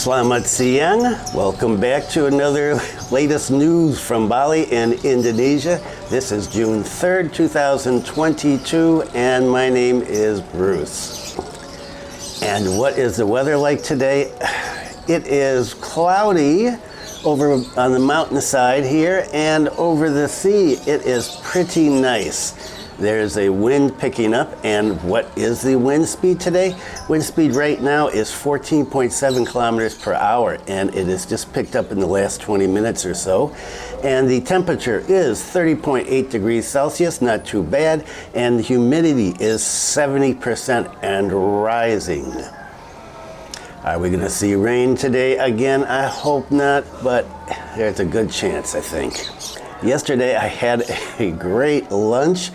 Selamat siang. Welcome back to another latest news from Bali and Indonesia. This is June 3rd, 2022, and my name is Bruce. And what is the weather like today? It is cloudy over on the mountainside here, and over the sea it is pretty nice. There's a wind picking up, and what is the wind speed today? Wind speed right now is 14.7 kilometers per hour, and it has just picked up in the last 20 minutes or so. And the temperature is 30.8 degrees Celsius, not too bad, and the humidity is 70% and rising. Are we going to see rain today again? I hope not, but there's a good chance, I think. Yesterday I had a great lunch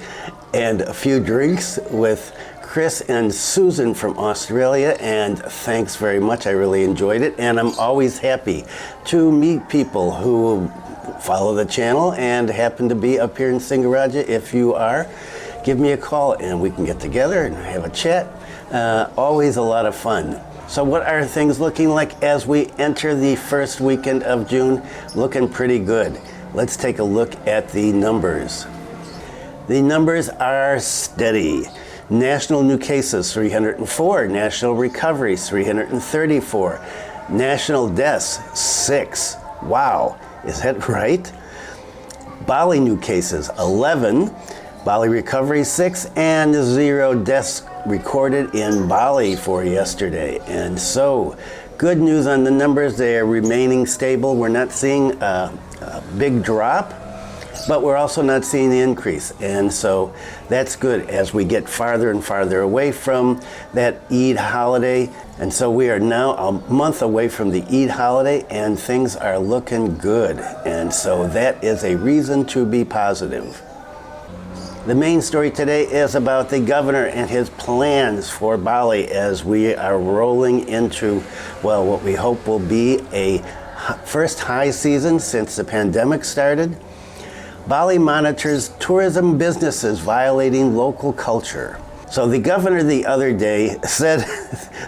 and a few drinks with Chris and Susan from Australia, and thanks very much. I really enjoyed it, and I'm always happy to meet people who follow the channel and happen to be up here in Singaraja. If you are, give me a call and we can get together and have a chat. Always a lot of fun. So what are things looking like as we enter the first weekend of June? Looking pretty good. Let's take a look at the numbers. The numbers are steady. National new cases, 304. National recoveries, 334. National deaths, 6. Wow, is that right? Bali new cases, 11. Bali recoveries, 6. And 0 deaths recorded in Bali for yesterday. And so, good news on the numbers. They are remaining stable. We're not seeing a big drop, but we're also not seeing the increase. And so that's good as we get farther and farther away from that Eid holiday. And so we are now a month away from the Eid holiday, and things are looking good. And so that is a reason to be positive. The main story today is about the governor and his plans for Bali as we are rolling into, well, what we hope will be a first high season since the pandemic started. Bali monitors tourism businesses violating local culture. So the governor the other day said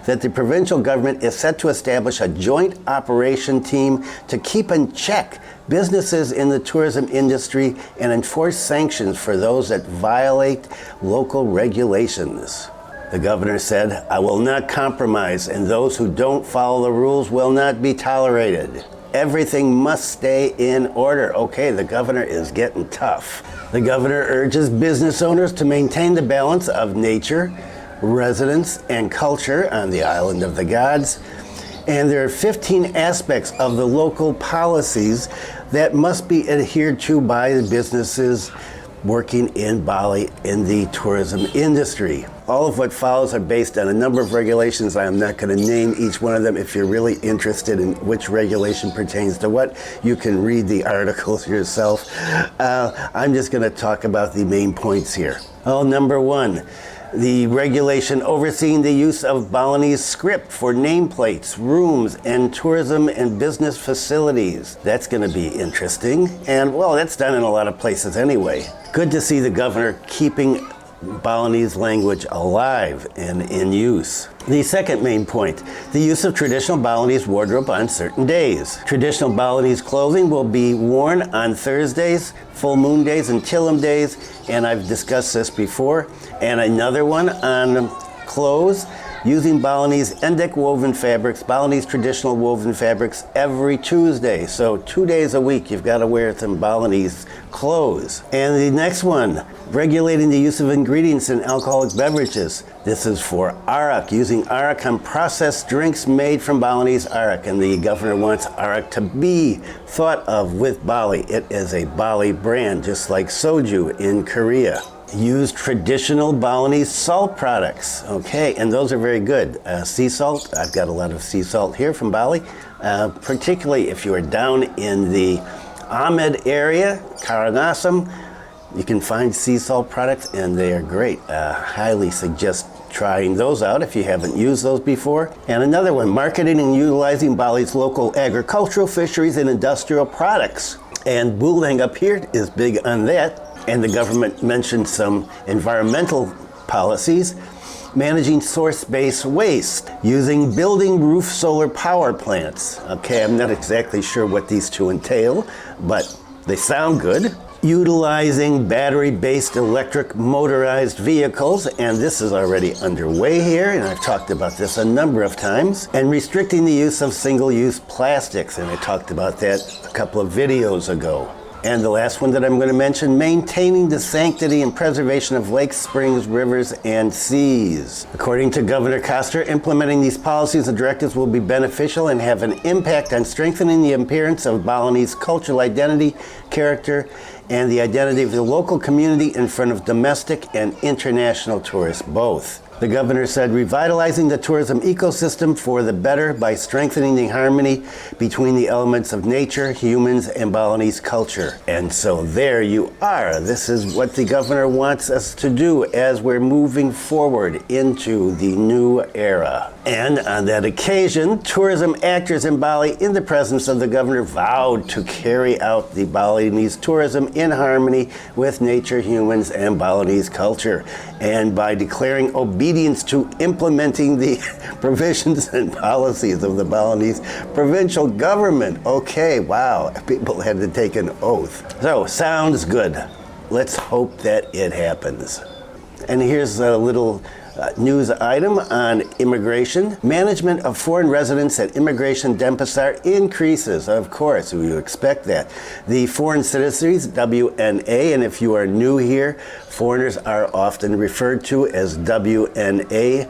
that the provincial government is set to establish a joint operation team to keep in check businesses in the tourism industry and enforce sanctions for those that violate local regulations. The governor said, "I will not compromise, and those who don't follow the rules will not be tolerated. Everything must stay in order." Okay, the governor is getting tough. The governor urges business owners to maintain the balance of nature, residents, and culture on the island of the gods. And there are 15 aspects of the local policies that must be adhered to by the businesses working in Bali in the tourism industry. All of what follows are based on a number of regulations. I am not going to name each one of them. If you're really interested in which regulation pertains to what, you can read the articles yourself. I'm just going to talk about the main points here. Number 1. The regulation overseeing the use of Balinese script for nameplates, rooms, and tourism and business facilities. That's going to be interesting. And, well, that's done in a lot of places anyway. Good to see the governor keeping Balinese language alive and in use. The second main point, the use of traditional Balinese wardrobe on certain days. Traditional Balinese clothing will be worn on Thursdays, full moon days, and Tilim days, and I've discussed this before. And another one on clothes, using Balinese endek woven fabrics, Balinese traditional woven fabrics every Tuesday. So 2 days a week you've got to wear some Balinese clothes. And the next one, regulating the use of ingredients in alcoholic beverages. This is for arak, using arak on processed drinks made from Balinese arak. And the governor wants arak to be thought of with Bali. It is a Bali brand, just like soju in Korea. Use traditional Balinese salt products. Okay, and those are very good. Sea salt, I've got a lot of sea salt here from Bali, particularly if you are down in the Ahmed area, Karangasem, you can find sea salt products and they are great. Highly suggest trying those out if you haven't used those before. And another one, marketing and utilizing Bali's local agricultural, fisheries, and industrial products. And Bulang up here is big on that. And the government mentioned some environmental policies. managing source-based waste, using building roof solar power plants. Okay, I'm not exactly sure what these two entail, but they sound good. Utilizing battery-based electric motorized vehicles, and this is already underway here, and I've talked about this a number of times, and restricting the use of single-use plastics, and I talked about that a couple of videos ago. And the last one that I'm going to mention, maintaining the sanctity and preservation of lakes, springs, rivers, and seas. According to Governor Coster, implementing these policies and directives will be beneficial and have an impact on strengthening the appearance of Balinese cultural identity, character, and the identity of the local community in front of domestic and international tourists both. The governor said, revitalizing the tourism ecosystem for the better by strengthening the harmony between the elements of nature, humans, and Balinese culture. And so there you are. This is what the governor wants us to do as we're moving forward into the new era. And on that occasion, tourism actors in Bali, in the presence of the governor, vowed to carry out the Balinese tourism in harmony with nature, humans, and Balinese culture. And by declaring obedience to implementing the provisions and policies of the Balinese provincial government. Okay, wow, people had to take an oath. So, sounds good. Let's hope that it happens. And here's a little news item on immigration. Management of foreign residents at Immigration Denpasar increases. Of course, we would expect that. The foreign citizens, WNA, and if you are new here, foreigners are often referred to as WNA,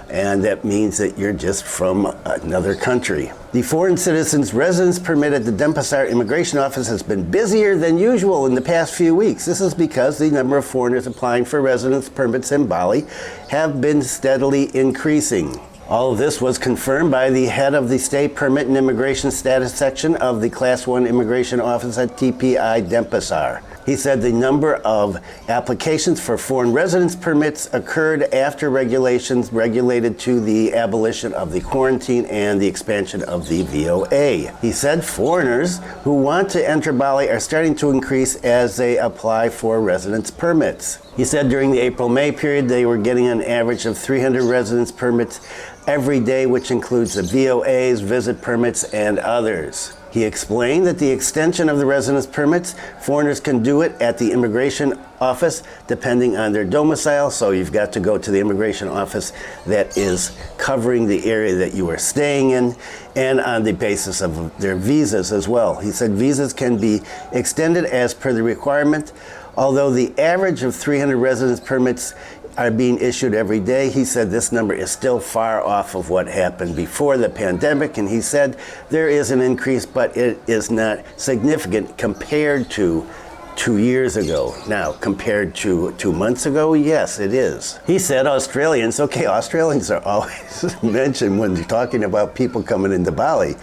and that means that you're just from another country. The foreign citizens' residence permit at the Denpasar Immigration Office has been busier than usual in the past few weeks. This is because the number of foreigners applying for residence permits in Bali have been steadily increasing. All of this was confirmed by the head of the State Permit and Immigration Status Section of the Class 1 Immigration Office at TPI Denpasar. He said the number of applications for foreign residence permits occurred after regulations regulated to the abolition of the quarantine and the expansion of the VOA. He said foreigners who want to enter Bali are starting to increase as they apply for residence permits. He said during the April-May period they were getting an average of 300 residence permits every day, which includes the VOAs, visit permits, and others. He explained that the extension of the residence permits, foreigners can do it at the immigration office depending on their domicile, so you've got to go to the immigration office that is covering the area that you are staying in, and on the basis of their visas as well. He said visas can be extended as per the requirement, although the average of 300 residence permits are being issued every day. He said this number is still far off of what happened before the pandemic, and he said there is an increase, but it is not significant compared to 2 years ago. Now, compared to 2 months ago, yes, it is. He said Australians are always mentioned when you're talking about people coming into Bali.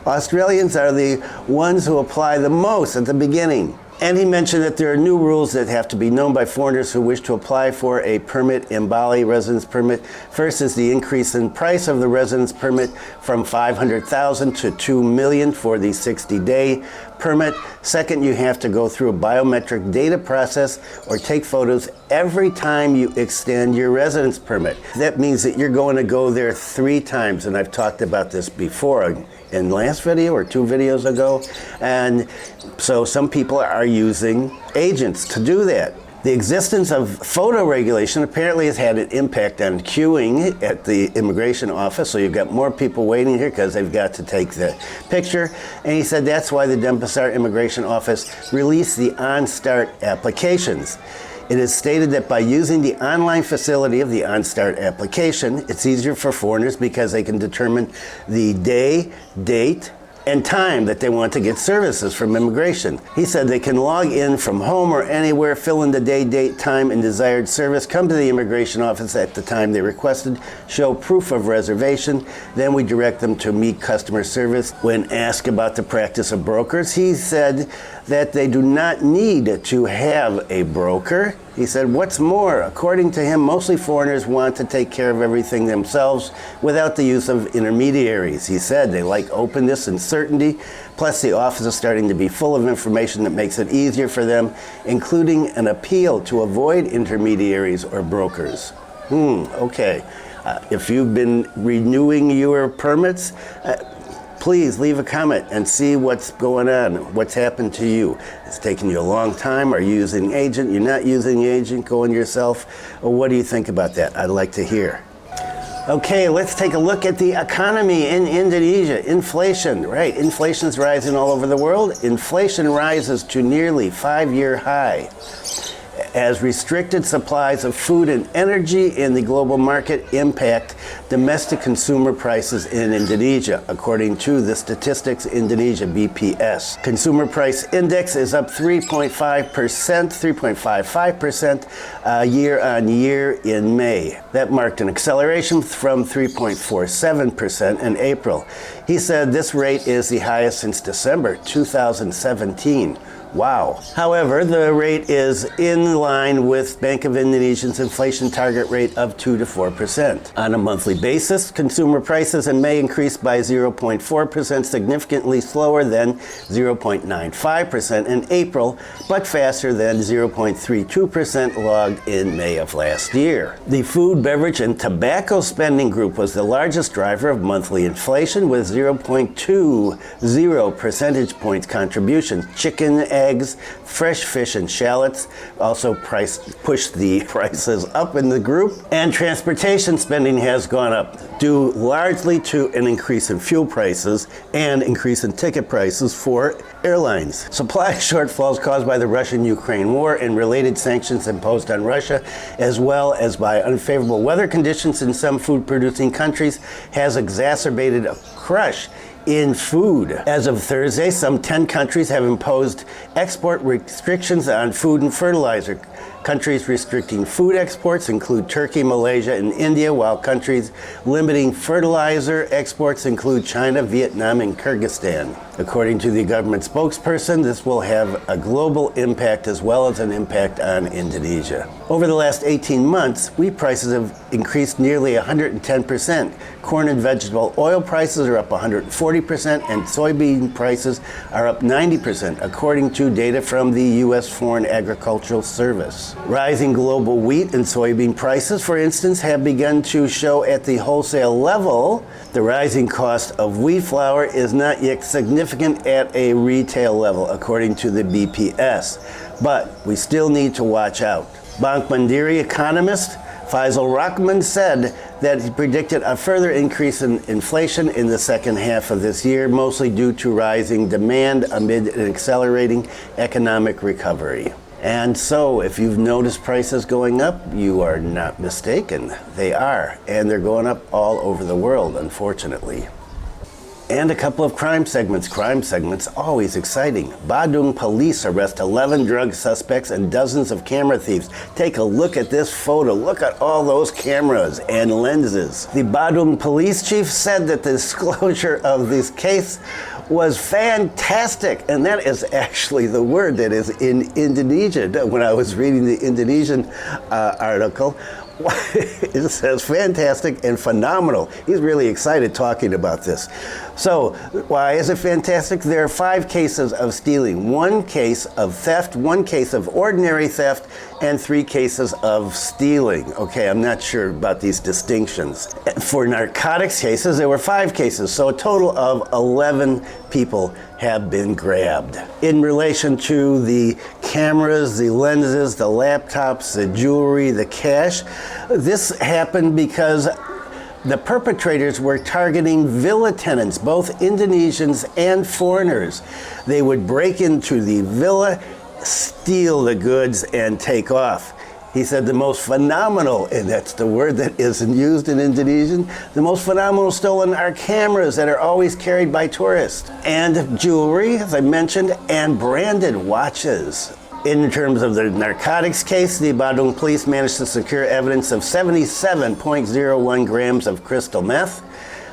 Australians are the ones who apply the most at the beginning. And he mentioned that there are new rules that have to be known by foreigners who wish to apply for a permit in Bali, residence permit. First is the increase in price of the residence permit from $500,000 to $2 million for the 60-day permit. Second, you have to go through a biometric data process or take photos every time you extend your residence permit. That means that you're going to go there 3 times, and I've talked about this before in last video or 2 videos ago, and so some people are using agents to do that. The existence of photo regulation apparently has had an impact on queuing at the immigration office, so you've got more people waiting here because they've got to take the picture. And he said that's why the Denpasar Immigration Office released the OnStart applications. It is stated that by using the online facility of the OnStart application, it's easier for foreigners because they can determine the day, date, and time that they want to get services from immigration. He said they can log in from home or anywhere, fill in the day, date, time, and desired service, come to the immigration office at the time they requested, show proof of reservation, then we direct them to meet customer service. When asked about the practice of brokers, he said that they do not need to have a broker. He said, what's more, according to him, mostly foreigners want to take care of everything themselves without the use of intermediaries. He said they like openness and certainty, plus the office is starting to be full of information that makes it easier for them, including an appeal to avoid intermediaries or brokers. Okay. If you've been renewing your permits, please leave a comment and see what's going on, what's happened to you. It's taken you a long time. Are you using an agent? You're not using an agent, going yourself? Or what do you think about that? I'd like to hear. Okay, let's take a look at the economy in Indonesia. Inflation, right? Inflation's rising all over the world. Inflation rises to nearly 5-year high as restricted supplies of food and energy in the global market impact domestic consumer prices in Indonesia, according to the Statistics Indonesia BPS. Consumer price index is up 3.55% year on year in May. That marked an acceleration from 3.47% in April. He said this rate is the highest since December 2017. Wow. However, the rate is in line with Bank of Indonesia's inflation target rate of 2 to 4%. On a monthly basis, consumer prices in May increased by 0.4%, significantly slower than 0.95% in April, but faster than 0.32% logged in May of last year. The food, beverage, and tobacco spending group was the largest driver of monthly inflation with 0.20 percentage points contribution. Chicken, eggs, fresh fish, and shallots also pushed the prices up in the group. And transportation spending has gone up, due largely to an increase in fuel prices and increase in ticket prices for airlines. Supply shortfalls caused by the Russian-Ukraine war and related sanctions imposed on Russia, as well as by unfavorable weather conditions in some food-producing countries, has exacerbated a crush in food. As of Thursday, some 10 countries have imposed export restrictions on food and fertilizer. Countries restricting food exports include Turkey, Malaysia, and India, while countries limiting fertilizer exports include China, Vietnam, and Kyrgyzstan. According to the government spokesperson, this will have a global impact as well as an impact on Indonesia. Over the last 18 months, wheat prices have increased nearly 110%. Corn and vegetable oil prices are up 140%, and soybean prices are up 90%, according to data from the U.S. Foreign Agricultural Service. Rising global wheat and soybean prices, for instance, have begun to show at the wholesale level. The rising cost of wheat flour is not yet significant at a retail level, according to the BPS. But we still need to watch out. Bank Mandiri economist Faisal Rahman said that he predicted a further increase in inflation in the second half of this year, mostly due to rising demand amid an accelerating economic recovery. And so, if you've noticed prices going up, you are not mistaken. They are, and they're going up all over the world, unfortunately. And a couple of crime segments, always exciting. Badung police arrest 11 drug suspects and dozens of camera thieves. Take a look at this photo. Look at all those cameras and lenses. The Badung police chief said that the disclosure of this case was fantastic. And that is actually the word that is in Indonesian. When I was reading the Indonesian article, it says fantastic and phenomenal. He's really excited talking about this. So, why is it fantastic? There are 5 cases of stealing, 1 case of theft, 1 case of ordinary theft, and 3 cases of stealing. Okay, I'm not sure about these distinctions. For narcotics cases, there were 5 cases, so a total of 11 people have been grabbed. In relation to the cameras, the lenses, the laptops, the jewelry, the cash, this happened because the perpetrators were targeting villa tenants, both Indonesians and foreigners. They would break into the villa, steal the goods, and take off. He said the most phenomenal, and that's the word that isn't used in Indonesian, the most phenomenal stolen are cameras that are always carried by tourists, and jewelry, as I mentioned, and branded watches. In terms of the narcotics case, the Badung police managed to secure evidence of 77.01 grams of crystal meth,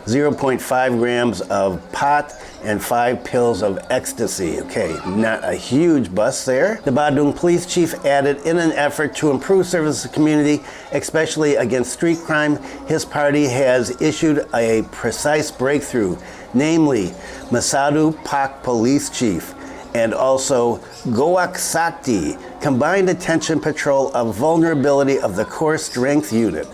0.5 grams of pot, and 5 pills of ecstasy. Okay, not a huge bust there. The Badung police chief added, in an effort to improve service to the community, especially against street crime, his party has issued a precise breakthrough, namely Masadu Pak police chief, and also Goak Sakti, Combined Attention Patrol of Vulnerability of the Core Strength Unit.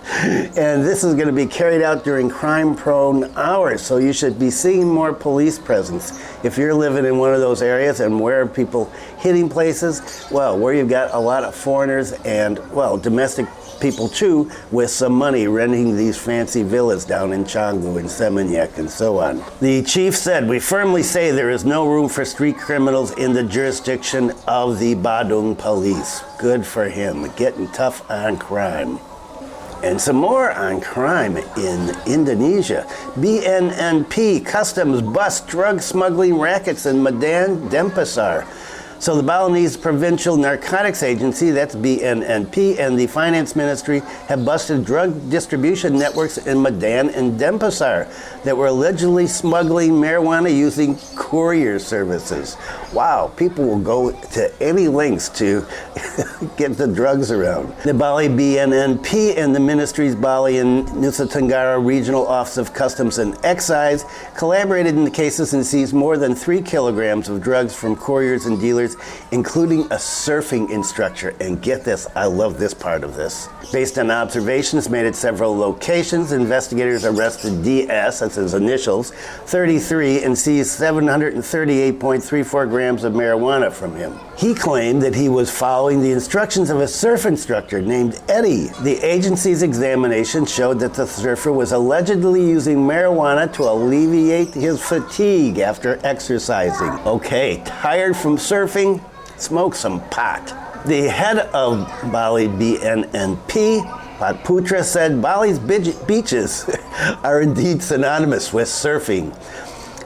And this is going to be carried out during crime-prone hours, so you should be seeing more police presence. If you're living in one of those areas and where are people hitting places, well, where you've got a lot of foreigners and, well, domestic people too, with some money renting these fancy villas down in Canggu and Seminyak and so on. The chief said, "We firmly say there is no room for street criminals in the jurisdiction of the Badung police." Good for him, getting tough on crime. And some more on crime in Indonesia. BNNP Customs bust drug smuggling rackets in Medan, Denpasar. So the Balinese Provincial Narcotics Agency, that's BNNP, and the Finance Ministry have busted drug distribution networks in Medan and Denpasar that were allegedly smuggling marijuana using courier services. Wow, people will go to any lengths to get the drugs around. The Bali BNNP and the ministry's Bali and Nusa Tenggara Regional Office of Customs and Excise collaborated in the cases and seized more than 3 kilograms of drugs from couriers and dealers, including a surfing instructor. And get this, I love this part of this. Based on observations made at several locations, investigators arrested DS, that's his initials, 33, and seized 738.34 grams of marijuana from him. He claimed that he was following the instructions of a surf instructor named Eddie. The agency's examination showed that the surfer was allegedly using marijuana to alleviate his fatigue after exercising. Okay, tired from surfing? Smoke some pot. The head of Bali BNNP, Pak Putra, said Bali's beaches are indeed synonymous with surfing.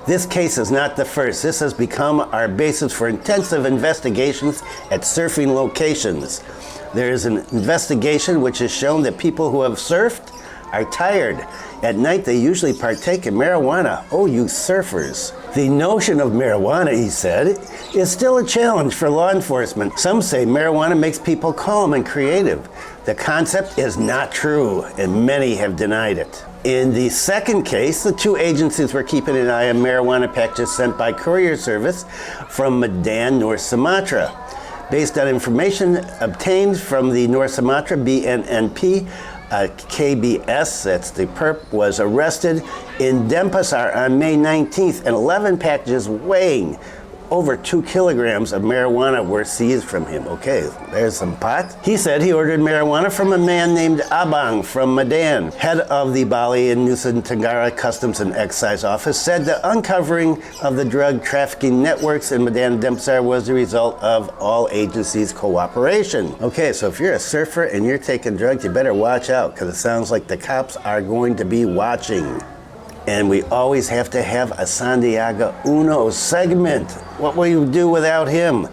This case is not the first. This has become our basis for intensive investigations at surfing locations. There is an investigation which has shown that people who have surfed are tired. At night, they usually partake in marijuana. Oh, you surfers. The notion of marijuana, he said, is still a challenge for law enforcement. Some say marijuana makes people calm and creative. The concept is not true, and many have denied it. In the second case, the two agencies were keeping an eye on marijuana packages sent by courier service from Medan, North Sumatra. Based on information obtained from the North Sumatra BNNP, KBS, that's the perp, was arrested in Denpasar on May 19th, and 11 packages weighing over 2 kilograms of marijuana were seized from him. Okay, there's some pot. He said he ordered marijuana from a man named Abang from Medan. Head of the Bali and Nusa Tenggara Customs and Excise Office said the uncovering of the drug trafficking networks in Medan and Denpasar was the result of all agencies' cooperation. Okay, so if you're a surfer and you're taking drugs, you better watch out, because it sounds like the cops are going to be watching. And we always have to have a Sandiaga Uno segment. What will you do without him?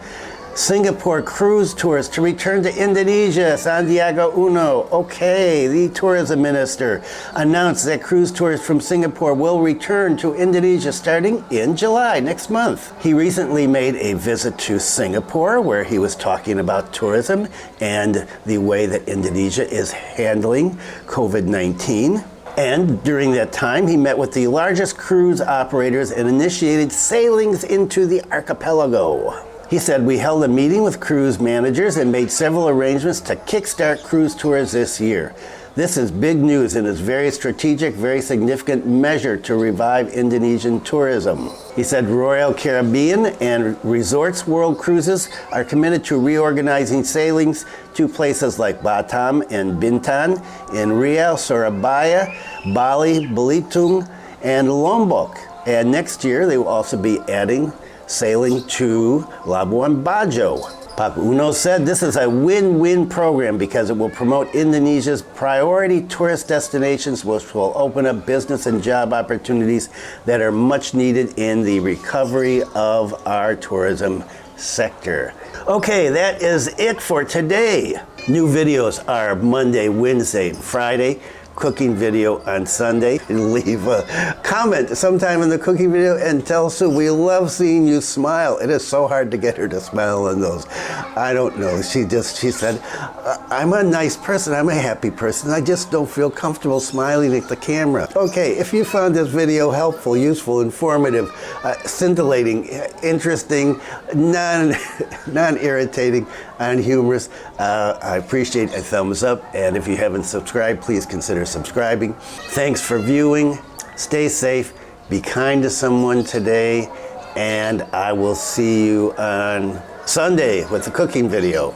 Singapore cruise tours to return to Indonesia, Sandiaga Uno. Okay, the tourism minister announced that cruise tours from Singapore will return to Indonesia starting in July, next month. He recently made a visit to Singapore where he was talking about tourism and the way that Indonesia is handling COVID-19. And during that time, he met with the largest cruise operators and initiated sailings into the archipelago. He said, "We held a meeting with cruise managers and made several arrangements to kickstart cruise tours this year. This is big news and is very strategic, very significant measure to revive Indonesian tourism." He said Royal Caribbean and Resorts World Cruises are committed to reorganizing sailings to places like Batam and Bintan, in Riau, Surabaya, Bali, Belitung, and Lombok. And next year, they will also be adding sailing to Labuan Bajo. Pak Uno said this is a win-win program because it will promote Indonesia's priority tourist destinations, which will open up business and job opportunities that are much needed in the recovery of our tourism sector. Okay, that is it for today. New videos are Monday, Wednesday, and Friday. Cooking video on Sunday. And leave a comment sometime in the cooking video and tell Sue we love seeing you smile. It is so hard to get her to smile on those. I don't know. She said, I'm a nice person. I'm a happy person. I just don't feel comfortable smiling at the camera. Okay, if you found this video helpful, useful, informative, scintillating, interesting, non-irritating, and humorous, I appreciate a thumbs up. And if you haven't subscribed, please consider subscribing. Thanks for viewing. Stay safe. Be kind to someone today. And I will see you on Sunday with the cooking video.